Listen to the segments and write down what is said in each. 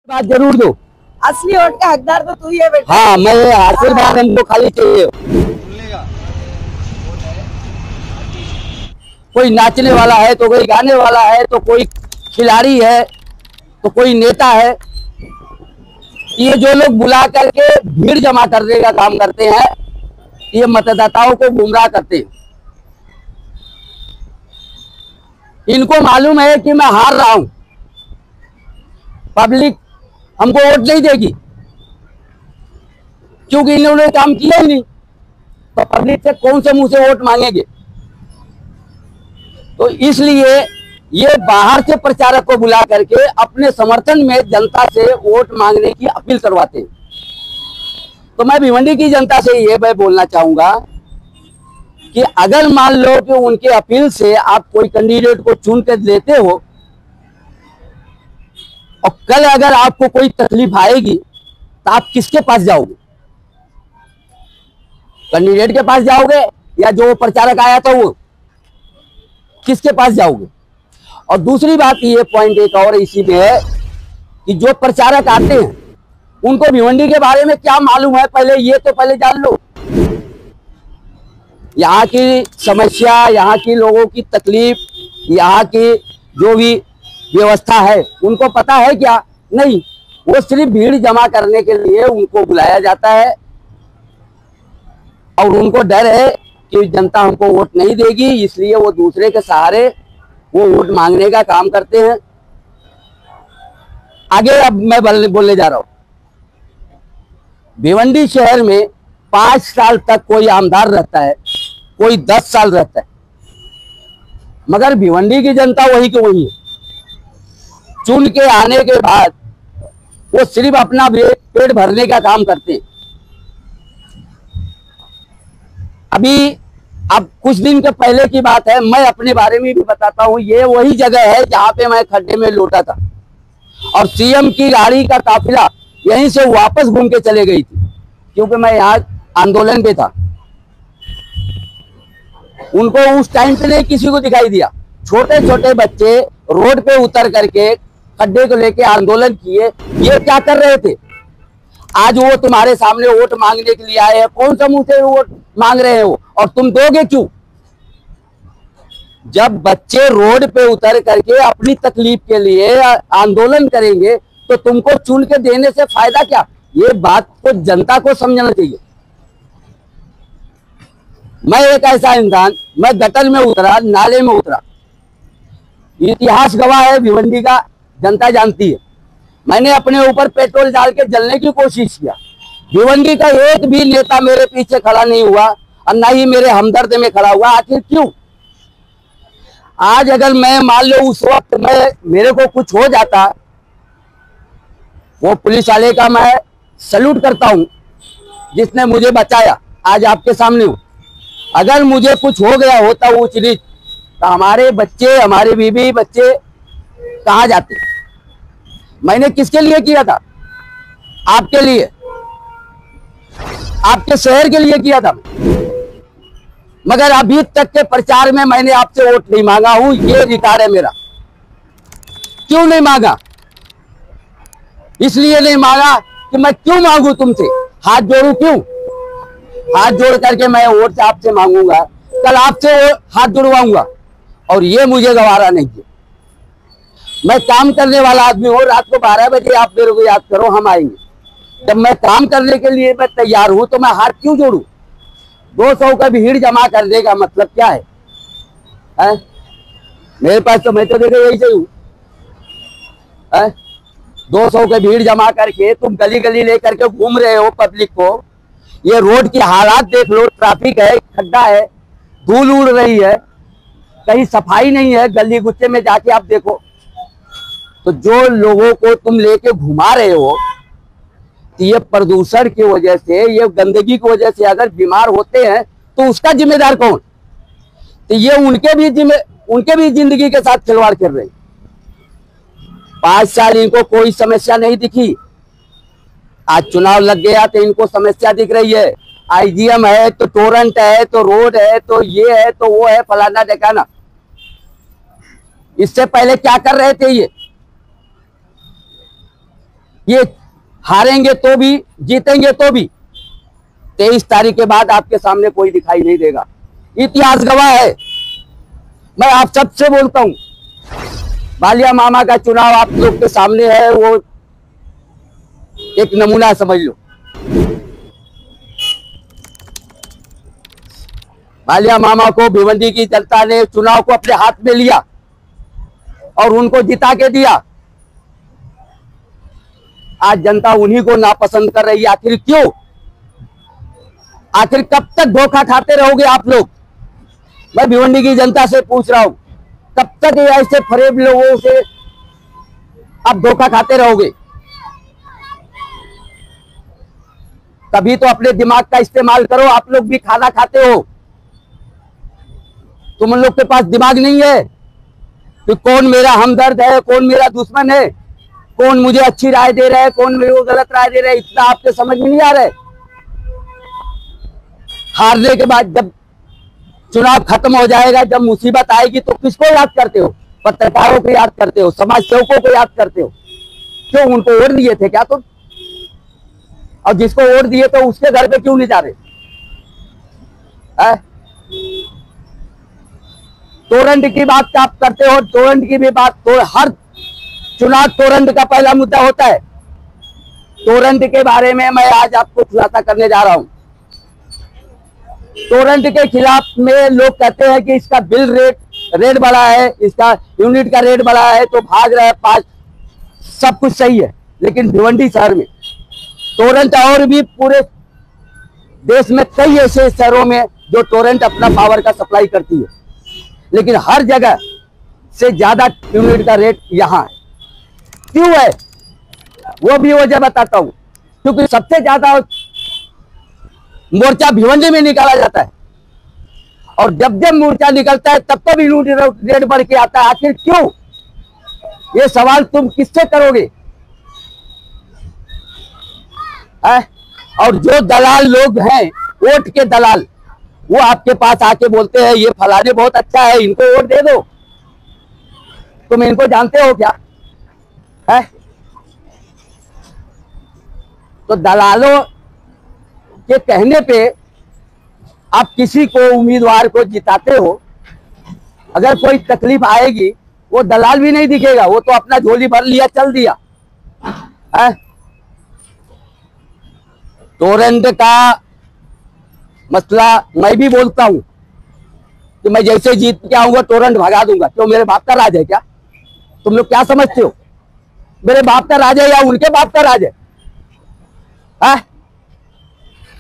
बात जरूर दो। असली वोट का हकदार तो तू ही है बेटा। हाँ, मैं आशीर्वाद हमको खाली चाहिए। कोई नाचने वाला है तो कोई गाने वाला है तो कोई खिलाड़ी है तो कोई नेता है। ये जो लोग बुला करके भीड़ जमा करने का काम करते हैं, ये मतदाताओं को गुमराह करते हैं। इनको मालूम है कि मैं हार रहा हूं, पब्लिक हमको वोट नहीं देगी क्योंकि इन्होंने काम किया ही नहीं, तो पब्लिक से कौन से मुंह से वोट मांगेंगे। तो इसलिए ये बाहर से प्रचारक को बुला करके अपने समर्थन में जनता से वोट मांगने की अपील करवाते हैं। तो मैं भिवंडी की जनता से ये मैं बोलना चाहूंगा कि अगर मान लो कि उनके अपील से आप कोई कैंडिडेट को चुन के देते हो और कल अगर आपको कोई तकलीफ आएगी तो आप किसके पास जाओगे? कैंडिडेट के पास जाओगे या जो प्रचारक आया था वो किसके पास जाओगे? और दूसरी बात ये पॉइंट एक और इसी में है कि जो प्रचारक आते हैं उनको भिवंडी के बारे में क्या मालूम है, पहले ये तो पहले जान लो। यहाँ की समस्या, यहाँ की लोगों की तकलीफ, यहाँ की जो भी व्यवस्था है उनको पता है क्या? नहीं। वो सिर्फ भीड़ जमा करने के लिए उनको बुलाया जाता है और उनको डर है कि जनता हमको वोट नहीं देगी, इसलिए वो दूसरे के सहारे वो वोट मांगने का काम करते हैं। आगे अब मैं बोलने जा रहा हूं। भिवंडी शहर में 5 साल तक कोई आमदार रहता है, कोई 10 साल रहता है, मगर भिवंडी की जनता वही की वही है। चुन के आने के बाद वो सिर्फ अपना पेट भरने का काम करते हैं। अभी अब कुछ दिन के पहले की बात है, मैं अपने बारे में भी बताता हूं। ये वही जगह है जहां पे मैं खड्डे में लौटा था और सीएम की गाड़ी का काफिला यहीं से वापस घूम के चले गई थी, क्योंकि मैं यहाँ आंदोलन पे था। उनको उस टाइम पे नहीं किसी को दिखाई दिया। छोटे छोटे बच्चे रोड पे उतर करके खड्डे को लेके आंदोलन किए। ये क्या कर रहे थे? आज वो तुम्हारे सामने वोट मांगने के लिए आए हैं। कौन सा मुंह से वोट मांग रहे हो और तुम दोगे क्यों? जब बच्चे रोड पे उतर करके अपनी तकलीफ के लिए आंदोलन करेंगे तो तुमको चुन के देने से फायदा क्या? ये बात को जनता को समझना चाहिए। मैं एक ऐसा इंसान, मैं गटर में उतरा, नाले में उतरा, इतिहास गवाह है भिवंडी का, जनता जानती है। मैंने अपने ऊपर पेट्रोल डाल के जलने की कोशिश किया। भिवंडी का एक भी नेता मेरे पीछे खड़ा नहीं हुआ और ना ही मेरे हमदर्द में खड़ा हुआ। आखिर क्यों? आज अगर मैं मान लो उस वक्त मेरे को कुछ हो जाता, वो पुलिस वाले का मैं सैल्यूट करता हूं जिसने मुझे बचाया। आज आपके सामने हूं। अगर मुझे कुछ हो गया होता वो चीज तो हमारे बच्चे, हमारे बीवी बच्चे कहां जाते? मैंने किसके लिए किया था? आपके लिए, आपके शहर के लिए किया था। मगर अभी तक के प्रचार में मैंने आपसे वोट नहीं मांगा हूं। ये अधिकार है मेरा। क्यों नहीं मांगा? इसलिए नहीं मांगा कि मैं क्यों मांगू तुमसे, हाथ जोड़ू क्यों? हाथ जोड़ करके मैं वोट आपसे मांगूंगा, कल आपसे हाथ जुड़वाऊंगा और ये मुझे गवारा नहीं है। मैं काम करने वाला आदमी हूँ। रात को 12 बजे आप मेरे को याद करो, हम आएंगे। जब मैं काम करने के लिए मैं तैयार हूं तो मैं हाथ क्यों जोड़ू? 200 का भीड़ जमा करने का मतलब क्या है? मेरे पास तो, मैं तो देखो यही से हूँ। 200 का भीड़ जमा करके तुम गली गली लेकर के घूम रहे हो पब्लिक को। ये रोड की हालात देख लो, ट्रैफिक है, खड्डा है, धूल उड़ रही है, कहीं सफाई नहीं है। गली गुच्चे में जाके आप देखो। तो जो लोगों को तुम लेके घुमा रहे हो, तो ये प्रदूषण की वजह से, ये गंदगी की वजह से अगर बीमार होते हैं तो उसका जिम्मेदार कौन? तो ये उनके भी जिंदगी के साथ खिलवाड़ कर रहे हैं। 5 साल इनको कोई समस्या नहीं दिखी। आज चुनाव लग गया तो इनको समस्या दिख रही है। आईजीएम है तो टोरेंट है तो रोड है तो ये है तो वो है, फलाना ढिकाना। इससे पहले क्या कर रहे थे ये? ये हारेंगे तो भी, जीतेंगे तो भी 23 तारीख के बाद आपके सामने कोई दिखाई नहीं देगा। इतिहास गवाह है। मैं आप सबसे बोलता हूं, बालिया मामा का चुनाव आप लोग के सामने है, वो एक नमूना समझ लो। बालिया मामा को भिवंडी की जनता ने चुनाव को अपने हाथ में लिया और उनको जिता के दिया। आज जनता उन्हीं को नापसंद कर रही है। आखिर क्यों? आखिर कब तक धोखा खाते रहोगे आप लोग? मैं भिवंडी की जनता से पूछ रहा हूं, कब तक ऐसे फरेब लोगों से आप धोखा खाते रहोगे? कभी तो अपने दिमाग का इस्तेमाल करो। आप लोग भी खाना खाते हो, तुम लोग के पास दिमाग नहीं है कि कौन मेरा हमदर्द है, कौन मेरा दुश्मन है, कौन मुझे अच्छी राय दे रहा है, कौन मेरे को गलत राय दे रहा है। इतना आपके समझ में नहीं आ रहा है। हारने के बाद जब चुनाव खत्म हो जाएगा, जब मुसीबत आएगी, तो किसको याद करते हो? पत्रकारों को याद करते हो, समाज सेवकों को याद करते हो। क्यों? उनको वोट दिए थे क्या तुम? और जिसको वोट दिए तो उसके घर पे क्यों नहीं जा रहे? टोरेंट की बात आप करते हो, टोरेंट की भी बात, तो हर चुनाव टोरेंट का पहला मुद्दा होता है। टोरेंट के बारे में मैं आज आपको खुलासा करने जा रहा हूं। टोरेंट के खिलाफ में लोग कहते हैं कि इसका बिल रेट बढ़ा है, इसका यूनिट का रेट बढ़ा है, तो भाग रहा है 5। सब कुछ सही है, लेकिन भिवंडी शहर में टोरेंट और भी पूरे देश में कई ऐसे शहरों में जो टोरेंट अपना पावर का सप्लाई करती है, लेकिन हर जगह से ज्यादा यूनिट का रेट यहां है। क्यों है? वो भी वजह बताता हूं। क्योंकि सबसे ज्यादा मोर्चा भिवंडी में निकाला जाता है, और जब जब मोर्चा निकलता है तब तब यूनिट रेट बढ़ के आता है। आखिर क्यों? ये सवाल तुम किससे करोगे? और जो दलाल लोग हैं, वोट के दलाल, वो आपके पास आके बोलते हैं ये फलाने बहुत अच्छा है, इनको वोट दे दो। तुम इनको जानते हो क्या? है? तो दलालों के कहने पे आप किसी को, उम्मीदवार को जिताते हो। अगर कोई तकलीफ आएगी, वो दलाल भी नहीं दिखेगा, वो तो अपना झोली भर लिया, चल दिया। है? टोरेंट का मसला मैं भी बोलता हूं कि मैं जैसे जीत के आऊंगा टोरेंट भगा दूंगा। क्यों? मेरे बाप का राज है क्या? तुम लोग क्या समझते हो? मेरे बाप का राज है या उनके बाप का राज है?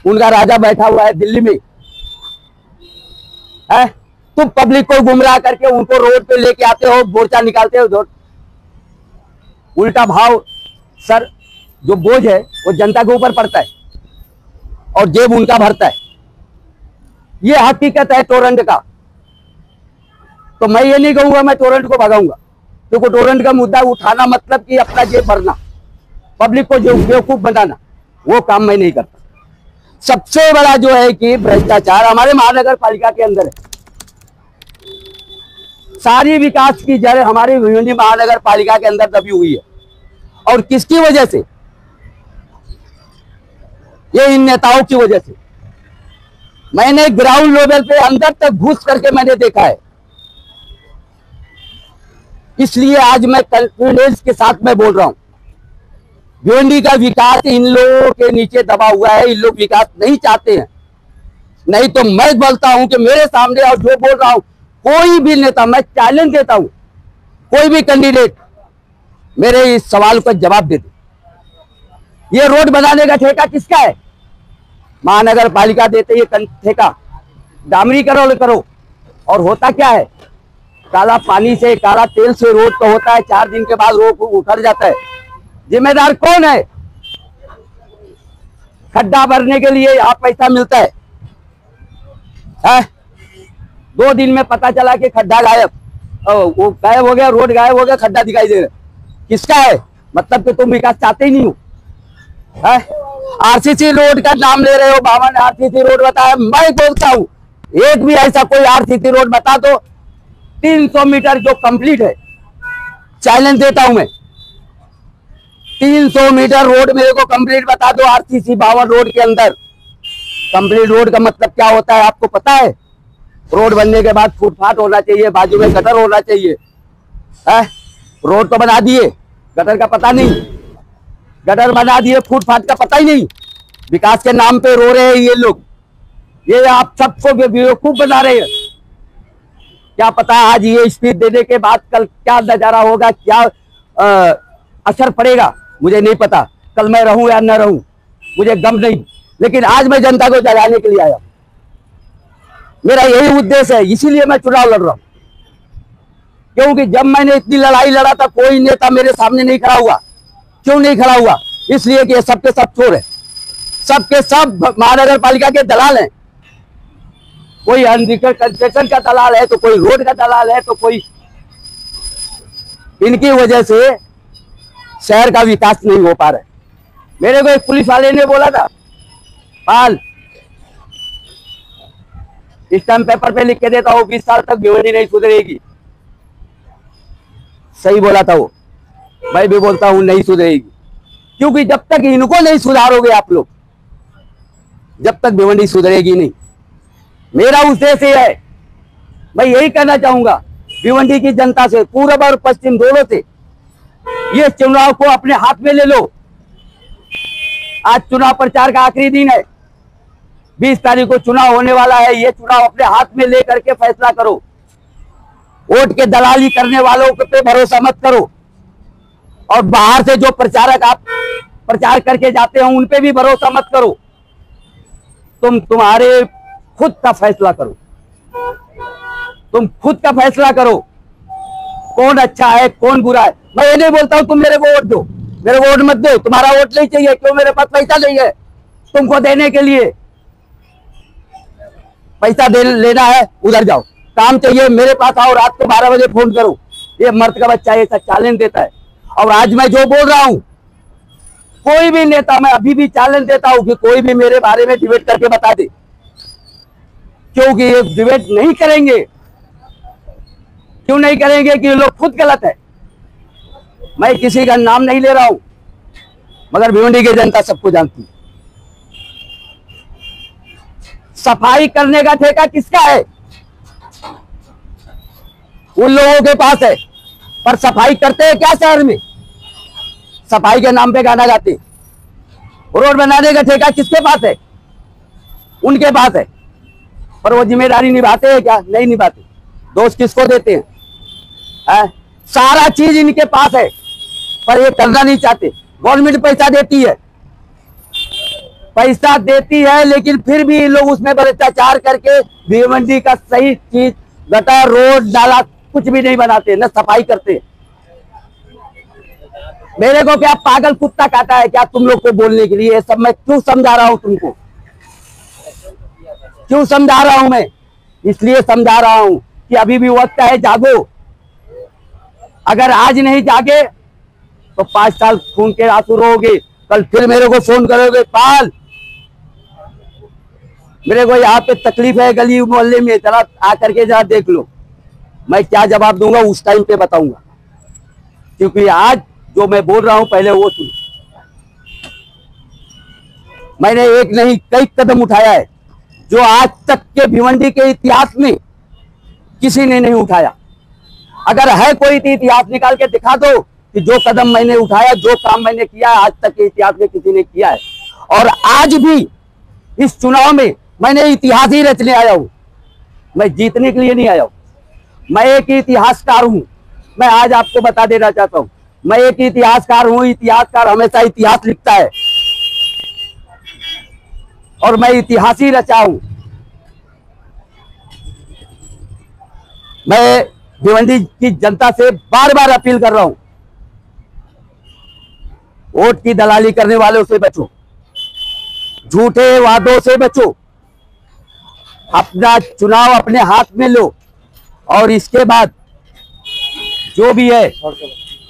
उनका राजा बैठा हुआ है दिल्ली में। तुम पब्लिक को गुमराह करके उनको रोड पे लेके आते हो, मोर्चा निकालते हो। उल्टा भाव सर, जो बोझ है वो जनता के ऊपर पड़ता है और जेब उनका भरता है। ये हकीकत है टोरेंट का। तो मैं ये नहीं कहूंगा मैं टोरेंट को भगाऊंगा, क्योंकि टोरेंट का मुद्दा उठाना मतलब कि अपना जेब भरना, पब्लिक को जो बेवकूफ बनाना, वो काम मैं नहीं करता। सबसे बड़ा जो है कि भ्रष्टाचार हमारे महानगर पालिका के अंदर है। सारी विकास की जड़ हमारी भिवंडी महानगर पालिका के अंदर दबी हुई है। और किसकी वजह से? ये इन नेताओं की वजह से। मैंने ग्राउंड लेवल पे अंदर तक घुस करके मैंने देखा है। इसलिए आज मैं कॉन्फिडेंस के साथ मैं बोल रहा हूं, भिवंडी का विकास इन लोगों के नीचे दबा हुआ है। इन लोग विकास नहीं चाहते हैं। नहीं तो मैं बोलता हूं कि मेरे सामने, और जो बोल रहा हूं, कोई भी नेता, मैं चैलेंज देता हूं, कोई भी कैंडिडेट मेरे इस सवाल का जवाब दे दे। ये रोड बनाने का ठेका किसका है? महानगर पालिका देते ये ठेका। डामरी करो। और होता क्या है? काला पानी से, काला तेल से रोड तो होता है, 4 दिन के बाद रोड उखड़ जाता है। जिम्मेदार कौन है? खड्डा भरने के लिए यहाँ पैसा मिलता है। 2 दिन में पता चला कि खड्डा गायब, वो गायब हो गया, रोड गायब हो गया, खड्डा दिखाई दे रहा। किसका है? मतलब कि तुम विकास चाहते ही नहीं हो। आरसीसी रोड का नाम ले रहे हो, बाबा ने आरसीसी रोड बताया। मैं बोलता हूं एक भी ऐसा कोई आरसीसी रोड बता दो 300 मीटर जो कंप्लीट है, चैलेंज देता हूं मैं। 300 मीटर रोड मेरे को कंप्लीट बता दो। आरसीसी 52 रोड के अंदर कंप्लीट रोड का मतलब क्या होता है आपको पता है? रोड बनने के बाद फुटपाथ होना चाहिए, बाजू में गटर होना चाहिए। है रोड तो बना दिए, गटर का पता नहीं, गटर बना दिए, फुटपाथ का पता ही नहीं। विकास के नाम पे रो रहे हैं ये लोग, ये आप सबको बेवकूफ बना रहे हैं। क्या पता आज ये स्पीच देने के बाद कल क्या नजारा होगा, क्या असर पड़ेगा, मुझे नहीं पता। कल मैं रहूं या न रहूं मुझे गम नहीं, लेकिन आज मैं जनता को जगाने के लिए आया। मेरा यही उद्देश्य है, इसीलिए मैं चुनाव लड़ रहा हूं। क्योंकि जब मैंने इतनी लड़ाई लड़ा था कोई नेता मेरे सामने नहीं खड़ा हुआ। क्यों नहीं खड़ा हुआ? इसलिए कि सबके सब चोर है, सबके सब महानगर पालिका के दलाल हैं। कोई अनधिकृत कंस्ट्रक्शन का दलाल है, तो कोई रोड का दलाल है, तो कोई। इनकी वजह से शहर का विकास नहीं हो पा रहा है। मेरे को एक पुलिस वाले ने बोला था, पाल स्टैम्प पेपर पे लिख के देता हूं 20 साल तक भिवंडी नहीं सुधरेगी। सही बोला था वो, मैं भी बोलता हूं नहीं सुधरेगी, क्योंकि जब तक इनको नहीं सुधारोगे आप लोग, जब तक भिवंडी सुधरेगी नहीं। मेरा उद्देश्य है, मैं यही कहना चाहूंगा भिवंडी की जनता से, पूर्व और पश्चिम दोनों से, ये चुनाव को अपने हाथ में ले लो। आज चुनाव प्रचार का आखिरी दिन है, 20 तारीख को चुनाव होने वाला है। ये चुनाव अपने हाथ में लेकर के फैसला करो। वोट के दलाली करने वालों पे भरोसा मत करो, और बाहर से जो प्रचारक आप प्रचार करके जाते हो उन पे भी भरोसा मत करो। तुम्हारे खुद का फैसला करो, तुम खुद का फैसला करो, कौन अच्छा है कौन बुरा है। मैं ये नहीं बोलता हूं तुम मेरे को वोट दो, मेरे को वोट मत दो, तुम्हारा वोट नहीं चाहिए। क्यों? मेरे पास पैसा नहीं है तुमको देने के लिए। पैसा दे लेना है उधर जाओ, काम चाहिए मेरे पास आओ, रात को 12 बजे फोन करो। ये मर्द का बच्चा ऐसा चैलेंज देता है। और आज मैं जो बोल रहा हूं, कोई भी नेता, मैं अभी भी चैलेंज देता हूं कि कोई भी मेरे बारे में डिबेट करके बता दे, क्योंकि ये डिबेट नहीं करेंगे। क्यों नहीं करेंगे? कि ये लोग खुद गलत है। मैं किसी का नाम नहीं ले रहा हूं, मगर भिवंडी की जनता सबको जानती है। सफाई करने का ठेका किसका है? उन लोगों के पास है, पर सफाई करते हैं क्या शहर में? सफाई के नाम पे गाना गाते। रोड बनाने का ठेका किसके पास है? उनके पास है, पर वो जिम्मेदारी निभाते हैं क्या? नहीं निभाते। दोष किसको देते हैं? सारा चीज इनके पास है, पर ये करना नहीं चाहते। गवर्नमेंट पैसा देती है, पैसा देती है, लेकिन फिर भी इन लोग उसमें भ्रष्टाचार करके भिवंडी का सही चीज, गटर, रोड, नाला कुछ भी नहीं बनाते, न सफाई करते। मेरे को क्या पागल कुत्ता काटा है क्या तुम लोग को बोलने के लिए? ये सब मैं क्यों समझा रहा हूं तुमको? क्यों समझा रहा हूं मैं? इसलिए समझा रहा हूं कि अभी भी वक्त है, जागो। अगर आज नहीं जागे तो 5 साल खून के आंसू रोगे। कल फिर मेरे को फोन करोगे, पाल मेरे को यहाँ पे तकलीफ है गली मोहल्ले में, जरा आकर के जरा देख लो। मैं क्या जवाब दूंगा उस टाइम पे बताऊंगा, क्योंकि आज जो मैं बोल रहा हूं पहले वो सुनो। मैंने एक नहीं कई कदम उठाया है, जो आज तक के भिवंडी के इतिहास में किसी ने नहीं उठाया। अगर है कोई तो इतिहास निकाल के दिखा दो कि जो कदम मैंने उठाया, जो काम मैंने किया है, आज तक के इतिहास में किसी ने किया है। और आज भी इस चुनाव में मैंने इतिहास ही रचने आया हूं, मैं जीतने के लिए नहीं आया हूं। मैं एक इतिहासकार हूं, मैं आज आपको बता देना चाहता हूं, मैं एक इतिहासकार हूं। इतिहासकार हमेशा इतिहास लिखता है, और मैं इतिहास ही रचा हूं। मैं भिवंडी की जनता से बार बार अपील कर रहा हूं, वोट की दलाली करने वालों से बचो, झूठे वादों से बचो, अपना चुनाव अपने हाथ में लो, और इसके बाद जो भी है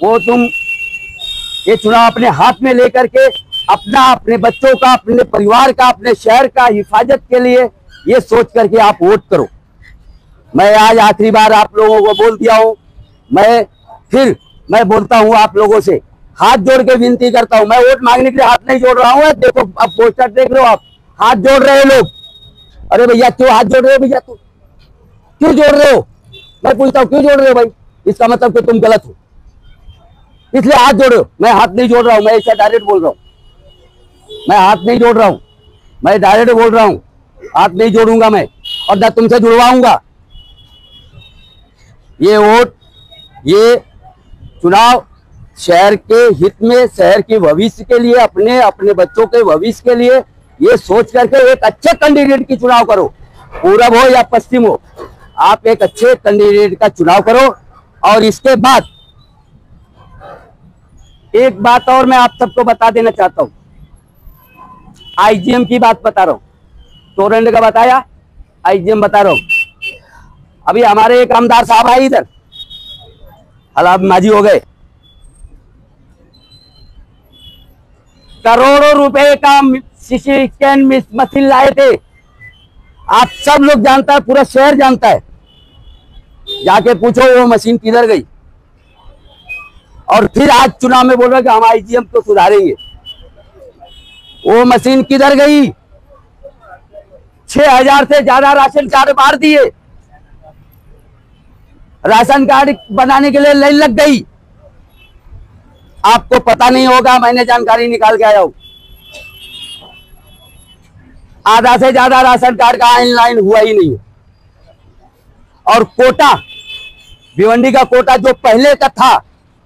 वो तुम ये चुनाव अपने हाथ में लेकर के अपना, अपने बच्चों का, अपने परिवार का, अपने शहर का हिफाजत के लिए ये सोच करके आप वोट करो। मैं आज आखिरी बार आप लोगों को बोल दिया हूं, मैं बोलता हूं आप लोगों से, हाथ जोड़ के विनती करता हूँ, मैं वोट मांगने के लिए हाथ नहीं जोड़ रहा हूँ। देखो अब पोस्टर देख लो आप, हाथ जोड़ रहे हैं लोग। अरे भैया क्यों हाथ जोड़ रहे हो भैया, तू क्यों जोड़ रहे हो? मैं पूछता हूँ क्यों जोड़ रहे हो भाई? इसका मतलब कि तुम गलत हो, इसलिए हाथ जोड़ रहे हो। मैं हाथ नहीं जोड़ रहा हूँ, मैं इससे डायरेक्ट बोल रहा हूँ। मैं हाथ नहीं जोड़ रहा हूँ, मैं डायरेक्ट बोल रहा हूँ, हाथ नहीं जोड़ूंगा मैं, और न तुमसे जुड़वाऊंगा। ये वोट, ये चुनाव शहर के हित में, शहर के भविष्य के लिए, अपने अपने बच्चों के भविष्य के लिए, ये सोच करके एक अच्छे कैंडिडेट की चुनाव करो। पूरब हो या पश्चिम हो, आप एक अच्छे कैंडिडेट का चुनाव करो। और इसके बाद एक बात और मैं आप सबको बता देना चाहता हूं, आईजीएम की बात बता रहा हूं, टोरेंट का बताया, आईजीएम बता रहा हूं। अभी हमारे एक आमदार साहब आए इधर, हलाब माजी हो गए, करोड़ों रुपए का सीसी स्कैन मशीन लाए थे। आप सब लोग जानता है, पूरा शहर जानता है, जाके पूछो वो मशीन किधर गई। और फिर आज चुनाव में बोल रहे कि हम आईजीएम को सुधारेंगे, वो मशीन किधर गई? 6000 से ज्यादा राशन कार्ड मार दिए, राशन कार्ड बनाने के लिए लाइन लग गई। आपको पता नहीं होगा, मैंने जानकारी निकाल के आया हूं। आधा से ज्यादा राशन कार्ड का ऑनलाइन हुआ ही नहीं है। और कोटा, भिवंडी का कोटा जो पहले का था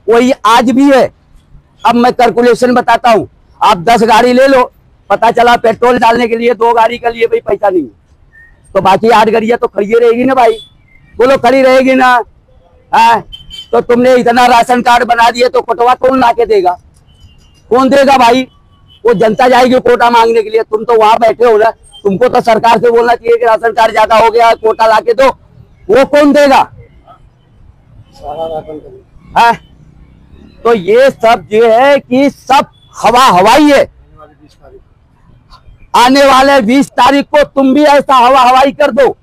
वही आज भी है। अब मैं कैलकुलेशन बताता हूं, आप 10 गाड़ी ले लो, पता चला पेट्रोल डालने के लिए 2 गाड़ी के लिए भाई पैसा नहीं है, तो बाकी 8 गाड़ियां तो खड़ी रहेगी ना भाई, बोलो खड़ी रहेगी ना? तो तुमने इतना राशन कार्ड बना दिए तो कोटवा कौन ला के देगा? कौन देगा भाई? वो जनता जाएगी कोटा मांगने के लिए, तुम तो वहां बैठे हो ना, तुमको तो सरकार से बोलना चाहिए कि राशन कार्ड ज्यादा हो गया, कोटा ला के दो। वो कौन देगा? है तो ये सब जो है कि सब हवा हवाई है। आने वाले 20 तारीख को तुम भी ऐसा हवा हवाई कर दो,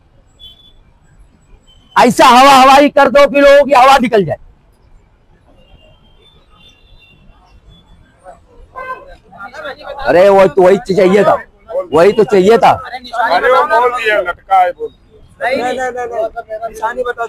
ऐसा हवा हवाई कर दो कि लोगों की हवा निकल जाए। अरे वो तो वही चाहिए था, वही तो चाहिए था। अरे वो बोल दिया, लटका है बोल। नहीं, निशानी बताओ।